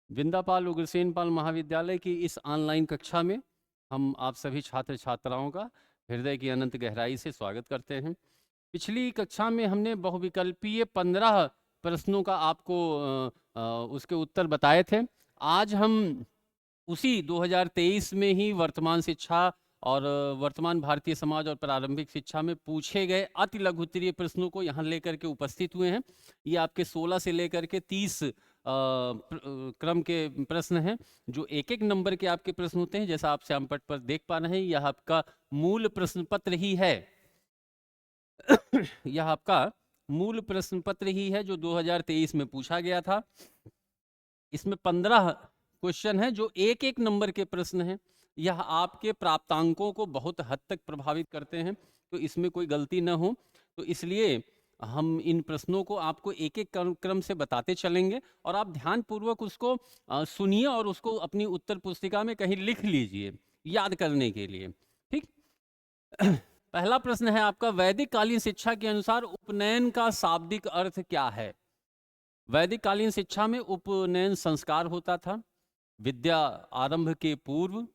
विंदापाल उग्रसेन पाल महाविद्यालय की इस ऑनलाइन कक्षा में हम आप सभी छात्र छात्राओं का हृदय की अनंत गहराई से स्वागत करते हैं। पिछली कक्षा में हमने बहुविकल्पीय 15 प्रश्नों का आपको उसके उत्तर बताए थे। आज हम उसी 2023 में ही वर्तमान शिक्षा और वर्तमान भारतीय समाज और प्रारंभिक शिक्षा में पूछे गए अति लघु उत्तरीय प्रश्नों को यहाँ लेकर के उपस्थित हुए हैं। ये आपके 16 से लेकर के 30 क्रम के प्रश्न हैं, जो एक एक नंबर के आपके प्रश्न होते हैं। जैसा आप श्यामपट्ट पर देख पा रहे हैं, यह आपका मूल प्रश्न पत्र ही है। यह आपका मूल प्रश्न पत्र ही है जो 2023 में पूछा गया था। इसमें 15 क्वेश्चन है जो एक एक नंबर के प्रश्न हैं। यह आपके प्राप्तांकों को बहुत हद तक प्रभावित करते हैं, तो इसमें कोई गलती न हो, तो इसलिए हम इन प्रश्नों को आपको एक एक क्रम से बताते चलेंगे और आप ध्यानपूर्वक उसको सुनिए और उसको अपनी उत्तर पुस्तिका में कहीं लिख लीजिए याद करने के लिए। ठीक। पहला प्रश्न है आपका, वैदिक कालीन शिक्षा के अनुसार उपनयन का शाब्दिक अर्थ क्या है? वैदिक कालीन शिक्षा में उपनयन संस्कार होता था विद्या आरंभ के पूर्व,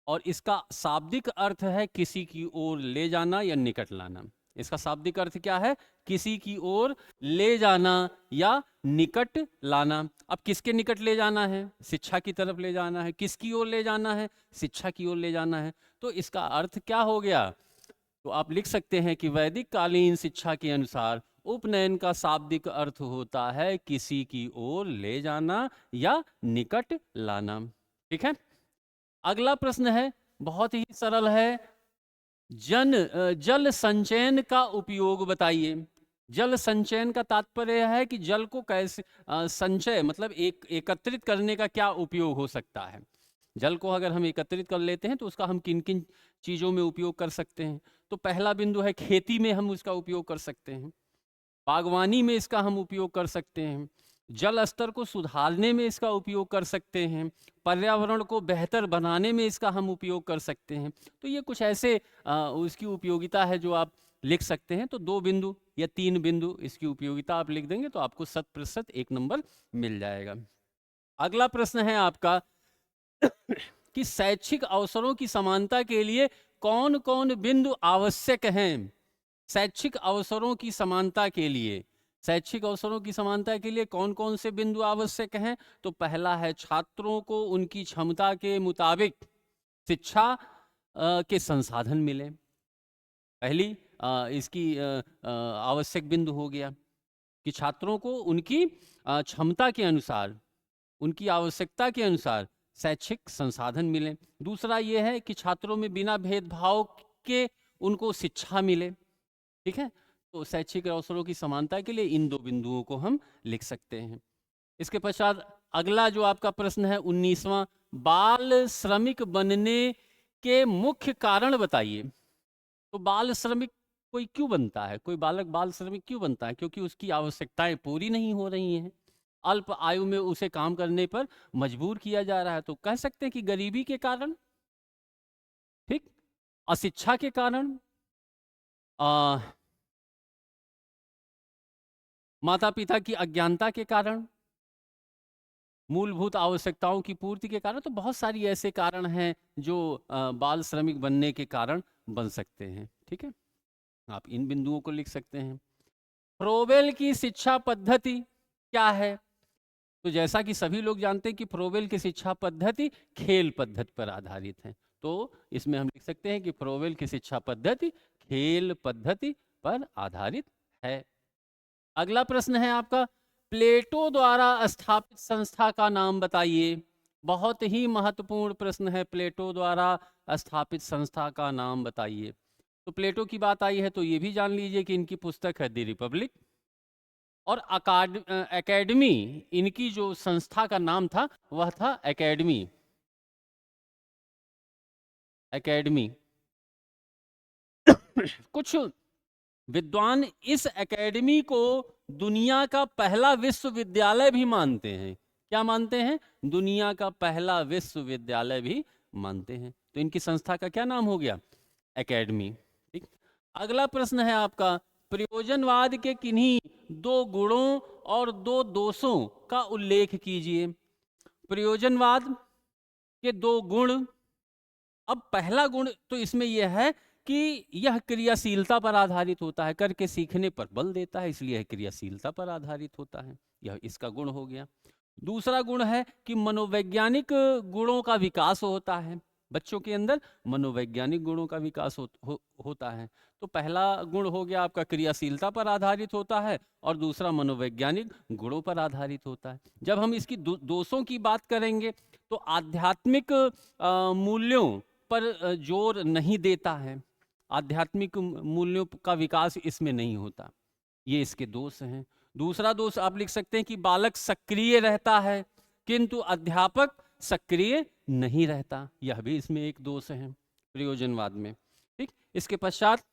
और इसका शाब्दिक अर्थ है किसी की ओर ले जाना या निकट लाना। इसका शाब्दिक अर्थ क्या है? किसी की ओर ले जाना या निकट लाना। अब किसके निकट ले जाना है? शिक्षा की तरफ ले जाना है। किसकी ओर ले जाना है? शिक्षा की ओर ले जाना है। तो इसका अर्थ क्या हो गया? तो आप लिख सकते हैं कि वैदिक कालीन शिक्षा के अनुसार उपनयन का शाब्दिक अर्थ होता है किसी की ओर ले जाना या निकट लाना। ठीक है। अगला प्रश्न है, बहुत ही सरल है। जल संचयन का उपयोग बताइए। जल संचयन का तात्पर्य है कि जल को कैसे संचय मतलब एकत्रित करने का क्या उपयोग हो सकता है। जल को अगर हम एकत्रित कर लेते हैं तो उसका हम किन किन चीज़ों में उपयोग कर सकते हैं। तो पहला बिंदु है, खेती में हम उसका उपयोग कर सकते हैं, बागवानी में इसका हम उपयोग कर सकते हैं, जल स्तर को सुधारने में इसका उपयोग कर सकते हैं, पर्यावरण को बेहतर बनाने में इसका हम उपयोग कर सकते हैं। तो ये कुछ ऐसे उसकी उपयोगिता है जो आप लिख सकते हैं। तो 2 बिंदु या 3 बिंदु इसकी उपयोगिता आप लिख देंगे तो आपको 100% 1 नंबर मिल जाएगा। अगला प्रश्न है आपका कि शैक्षिक अवसरों की समानता के लिए कौन कौन बिंदु आवश्यक हैं? शैक्षिक अवसरों की समानता के लिए, शैक्षिक अवसरों की समानता के लिए कौन कौन से बिंदु आवश्यक हैं? तो पहला है, छात्रों को उनकी क्षमता के मुताबिक शिक्षा के संसाधन मिले। पहली इसकी आवश्यक बिंदु हो गया कि छात्रों को उनकी क्षमता के अनुसार, उनकी आवश्यकता के अनुसार शैक्षिक संसाधन मिले। दूसरा यह है कि छात्रों में बिना भेदभाव के उनको शिक्षा मिले। ठीक है। तो शैक्षिक अवसरों की समानता के लिए इन 2 बिंदुओं को हम लिख सकते हैं। इसके पश्चात अगला जो आपका प्रश्न है 19वां, बाल श्रमिक बनने के मुख्य कारण बताइए। तो बाल श्रमिक कोई क्यों बनता है? कोई बालक बाल श्रमिक क्यों बनता है? क्योंकि उसकी आवश्यकताएं पूरी नहीं हो रही हैं, अल्प आयु में उसे काम करने पर मजबूर किया जा रहा है। तो कह सकते हैं कि गरीबी के कारण, ठीक, अशिक्षा के कारण, माता पिता की अज्ञानता के कारण, मूलभूत आवश्यकताओं की पूर्ति के कारण। तो बहुत सारी ऐसे कारण हैं जो बाल श्रमिक बनने के कारण बन सकते हैं। ठीक है, आप इन बिंदुओं को लिख सकते हैं। फ्रोबेल की शिक्षा पद्धति क्या है? तो जैसा कि सभी लोग जानते हैं कि फ्रोबेल की शिक्षा पद्धति खेल पद्धति पर आधारित है। तो इसमें हम लिख सकते हैं कि फ्रोबेल की शिक्षा पद्धति खेल पद्धति पर आधारित है। अगला प्रश्न है आपका, प्लेटो द्वारा स्थापित संस्था का नाम बताइए। बहुत ही महत्वपूर्ण प्रश्न है, प्लेटो द्वारा स्थापित संस्था का नाम बताइए। तो प्लेटो की बात आई है तो ये भी जान लीजिए कि इनकी पुस्तक है द रिपब्लिक, और एकेडमी, इनकी जो संस्था का नाम था वह था एकेडमी। एकेडमी कुछ विद्वान इस एकेडमी को दुनिया का पहला विश्वविद्यालय भी मानते हैं। क्या मानते हैं? दुनिया का पहला विश्वविद्यालय भी मानते हैं। तो इनकी संस्था का क्या नाम हो गया? एकेडमी। ठीक। अगला प्रश्न है आपका, प्रयोजनवाद के किन्हीं 2 गुणों और 2 दोषों का उल्लेख कीजिए। प्रयोजनवाद के दो गुण। अब पहला गुण तो इसमें यह है कि यह क्रियाशीलता पर आधारित होता है, करके सीखने पर बल देता है, इसलिए यह क्रियाशीलता पर आधारित होता है, यह इसका गुण हो गया। दूसरा गुण है कि मनोवैज्ञानिक गुणों का विकास होता है, बच्चों के अंदर मनोवैज्ञानिक गुणों का विकास होता है। तो पहला गुण हो गया आपका क्रियाशीलता पर आधारित होता है, और दूसरा मनोवैज्ञानिक गुणों पर आधारित होता है। जब हम इसकी दोषों की बात करेंगे तो आध्यात्मिक मूल्यों पर जोर नहीं देता है, आध्यात्मिक मूल्यों का विकास इसमें नहीं होता, ये इसके दोष हैं। दूसरा दोष आप लिख सकते हैं कि बालक सक्रिय रहता है किंतु अध्यापक सक्रिय नहीं रहता, यह भी इसमें एक दोष है प्रयोजनवाद में। ठीक, इसके पश्चात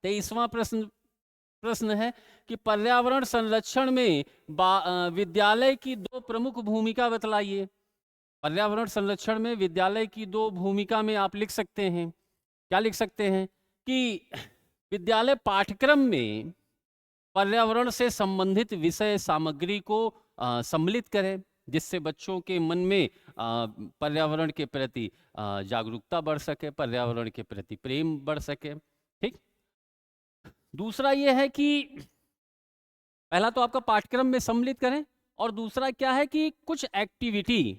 23वां प्रश्न है कि पर्यावरण संरक्षण में विद्यालय की दो प्रमुख भूमिका बतलाइए। पर्यावरण संरक्षण में विद्यालय की दो भूमिका में आप लिख सकते हैं, क्या लिख सकते हैं कि विद्यालय पाठ्यक्रम में पर्यावरण से संबंधित विषय सामग्री को सम्मिलित करें, जिससे बच्चों के मन में पर्यावरण के प्रति जागरूकता बढ़ सके, पर्यावरण के प्रति प्रेम बढ़ सके। ठीक, दूसरा यह है कि पहला तो आपका पाठ्यक्रम में सम्मिलित करें, और दूसरा क्या है कि कुछ एक्टिविटी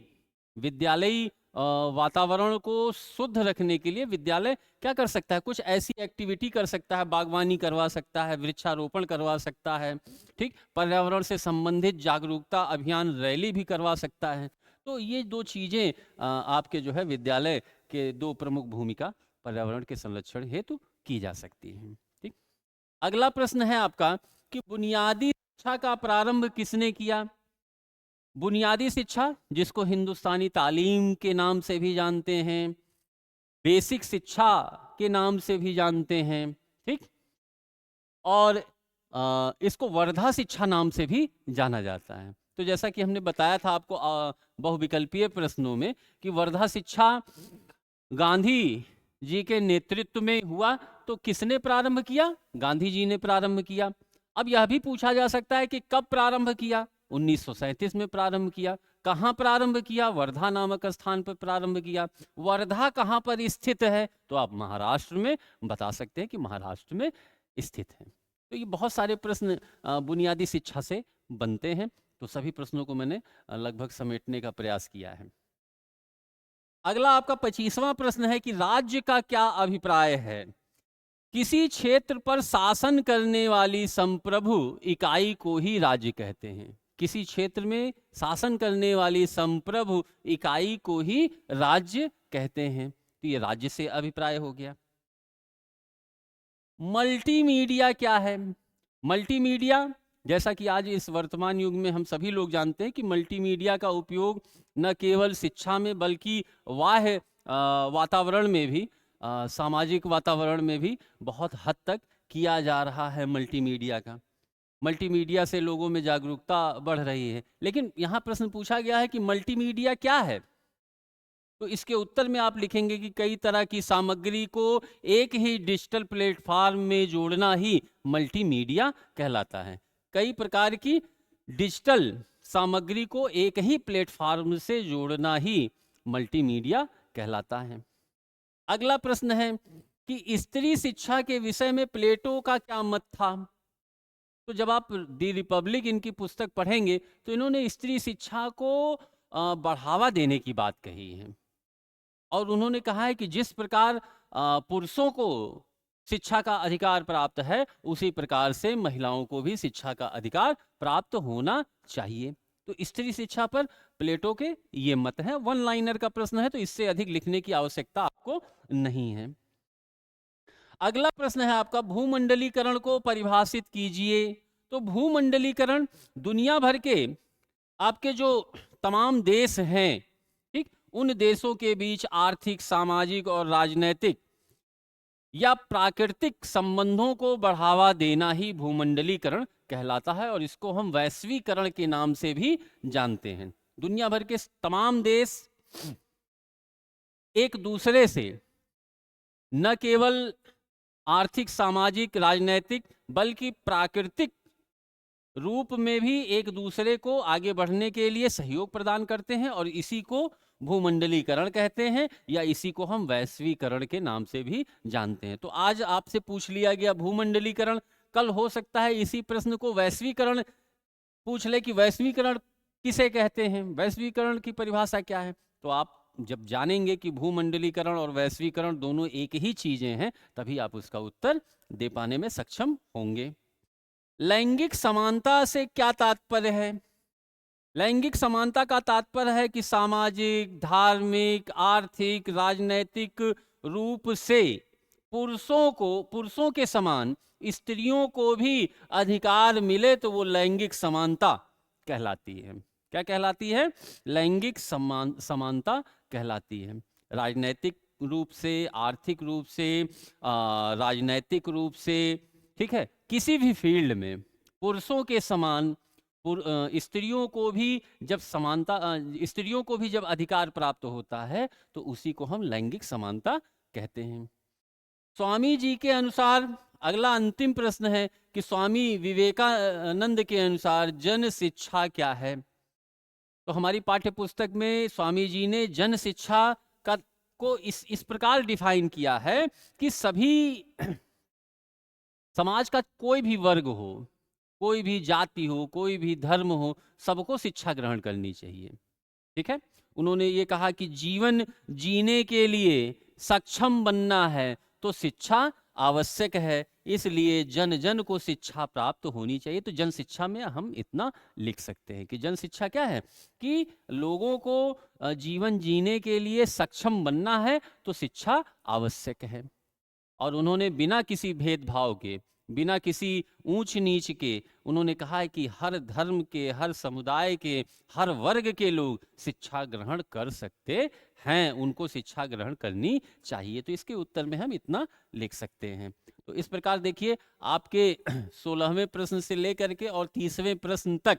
विद्यालयी वातावरण को शुद्ध रखने के लिए विद्यालय क्या कर सकता है, कुछ ऐसी एक्टिविटी कर सकता है, बागवानी करवा सकता है, वृक्षारोपण करवा सकता है, ठीक, पर्यावरण से संबंधित जागरूकता अभियान रैली भी करवा सकता है। तो ये दो चीजें आपके जो है विद्यालय के दो प्रमुख भूमिका पर्यावरण के संरक्षण हेतु की जा सकती है। ठीक, अगला प्रश्न है आपका कि बुनियादी शिक्षा का प्रारंभ किसने किया। बुनियादी शिक्षा, जिसको हिंदुस्तानी तालीम के नाम से भी जानते हैं, बेसिक शिक्षा के नाम से भी जानते हैं, ठीक, और इसको वर्धा शिक्षा नाम से भी जाना जाता है। तो जैसा कि हमने बताया था आपको बहुविकल्पीय प्रश्नों में कि वर्धा शिक्षा गांधी जी के नेतृत्व में हुआ, तो किसने प्रारंभ किया, गांधी जी ने प्रारंभ किया। अब यह भी पूछा जा सकता है कि कब प्रारंभ किया, 1937 में प्रारंभ किया। कहाँ प्रारंभ किया, वर्धा नामक स्थान पर प्रारंभ किया। वर्धा कहाँ पर स्थित है, तो आप महाराष्ट्र में बता सकते हैं कि महाराष्ट्र में स्थित है। तो ये बहुत सारे प्रश्न बुनियादी शिक्षा से बनते हैं, तो सभी प्रश्नों को मैंने लगभग समेटने का प्रयास किया है। अगला आपका 25वां प्रश्न है कि राज्य का क्या अभिप्राय है। किसी क्षेत्र पर शासन करने वाली संप्रभु इकाई को ही राज्य कहते हैं। किसी क्षेत्र में शासन करने वाली संप्रभु इकाई को ही राज्य कहते हैं। तो ये राज्य से अभिप्राय हो गया। मल्टीमीडिया क्या है। मल्टीमीडिया, जैसा कि आज इस वर्तमान युग में हम सभी लोग जानते हैं कि मल्टीमीडिया का उपयोग न केवल शिक्षा में बल्कि बाह्य वातावरण में भी, सामाजिक वातावरण में भी बहुत हद तक किया जा रहा है। मल्टीमीडिया का, मल्टीमीडिया से लोगों में जागरूकता बढ़ रही है। लेकिन यहाँ प्रश्न पूछा गया है कि मल्टीमीडिया क्या है, तो इसके उत्तर में आप लिखेंगे कि कई तरह की सामग्री को एक ही डिजिटल प्लेटफॉर्म में जोड़ना ही मल्टीमीडिया कहलाता है। कई प्रकार की डिजिटल सामग्री को एक ही प्लेटफॉर्म से जोड़ना ही मल्टीमीडिया कहलाता है। अगला प्रश्न है कि स्त्री शिक्षा के विषय में प्लेटो का क्या मत था। तो जब आप दी रिपब्लिक इनकी पुस्तक पढ़ेंगे तो इन्होंने स्त्री शिक्षा को बढ़ावा देने की बात कही है, और उन्होंने कहा है कि जिस प्रकार पुरुषों को शिक्षा का अधिकार प्राप्त है, उसी प्रकार से महिलाओं को भी शिक्षा का अधिकार प्राप्त होना चाहिए। तो स्त्री शिक्षा पर प्लेटो के ये मत है। वन लाइनर का प्रश्न है, तो इससे अधिक लिखने की आवश्यकता आपको नहीं है। अगला प्रश्न है आपका भूमंडलीकरण को परिभाषित कीजिए। तो भूमंडलीकरण दुनिया भर के आपके जो तमाम देश हैं, ठीक, उन देशों के बीच आर्थिक, सामाजिक और राजनैतिक या प्राकृतिक संबंधों को बढ़ावा देना ही भूमंडलीकरण कहलाता है, और इसको हम वैश्वीकरण के नाम से भी जानते हैं। दुनिया भर के तमाम देश एक दूसरे से न केवल आर्थिक, सामाजिक, राजनैतिक बल्कि प्राकृतिक रूप में भी एक दूसरे को आगे बढ़ने के लिए सहयोग प्रदान करते हैं और इसी को भूमंडलीकरण कहते हैं या इसी को हम वैश्वीकरण के नाम से भी जानते हैं। तो आज आपसे पूछ लिया गया भूमंडलीकरण, कल हो सकता है इसी प्रश्न को वैश्वीकरण पूछ ले कि वैश्वीकरण किसे कहते हैं, वैश्वीकरण की परिभाषा क्या है। तो आप जब जानेंगे कि भूमंडलीकरण और वैश्वीकरण दोनों एक ही चीजें हैं, तभी आप उसका उत्तर दे पाने में सक्षम होंगे। लैंगिक समानता से क्या तात्पर्य है? लैंगिक समानता का तात्पर्य है कि सामाजिक, धार्मिक, आर्थिक, राजनैतिक रूप से पुरुषों के समान स्त्रियों को भी अधिकार मिले तो वो लैंगिक समानता कहलाती है। क्या कहलाती है? लैंगिक समानता कहलाती है। राजनैतिक रूप से, आर्थिक रूप से, राजनैतिक रूप से, ठीक है, किसी भी फील्ड में पुरुषों के समान स्त्रियों को भी जब समानता स्त्रियों को भी जब अधिकार प्राप्त होता है तो उसी को हम लैंगिक समानता कहते हैं। स्वामी जी के अनुसार अगला अंतिम प्रश्न है कि स्वामी विवेकानंद के अनुसार जन शिक्षा क्या है? तो हमारी पाठ्य पुस्तक में स्वामी जी ने जन शिक्षा का को इस प्रकार डिफाइन किया है कि सभी समाज का कोई भी वर्ग हो, कोई भी जाति हो, कोई भी धर्म हो, सबको शिक्षा ग्रहण करनी चाहिए। ठीक है, उन्होंने ये कहा कि जीवन जीने के लिए सक्षम बनना है तो शिक्षा आवश्यक है, इसलिए जन जन को शिक्षा प्राप्त होनी चाहिए। तो जन शिक्षा में हम इतना लिख सकते हैं कि जन शिक्षा क्या है कि लोगों को जीवन जीने के लिए सक्षम बनना है तो शिक्षा आवश्यक है। और उन्होंने बिना किसी भेदभाव के, बिना किसी ऊंच नीच के, उन्होंने कहा है कि हर धर्म के, हर समुदाय के, हर वर्ग के लोग शिक्षा ग्रहण कर सकते हैं, उनको शिक्षा ग्रहण करनी चाहिए। तो इसके उत्तर में हम इतना लिख सकते हैं। तो इस प्रकार देखिए, आपके 16वें प्रश्न से लेकर के और 30वें प्रश्न तक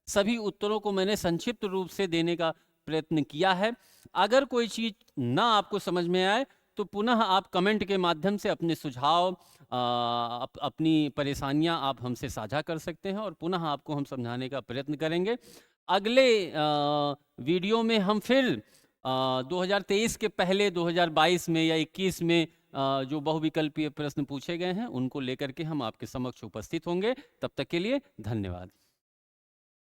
सभी उत्तरों को मैंने संक्षिप्त रूप से देने का प्रयत्न किया है। अगर कोई चीज ना आपको समझ में आए तो पुनः आप कमेंट के माध्यम से अपने सुझाव, अपनी परेशानियां आप हमसे साझा कर सकते हैं और पुनः आपको हम समझाने का प्रयत्न करेंगे। अगले वीडियो में हम फिर 2023 के पहले 2022 में या 21 में जो बहुविकल्पीय प्रश्न पूछे गए हैं उनको लेकर के हम आपके समक्ष उपस्थित होंगे। तब तक के लिए धन्यवाद।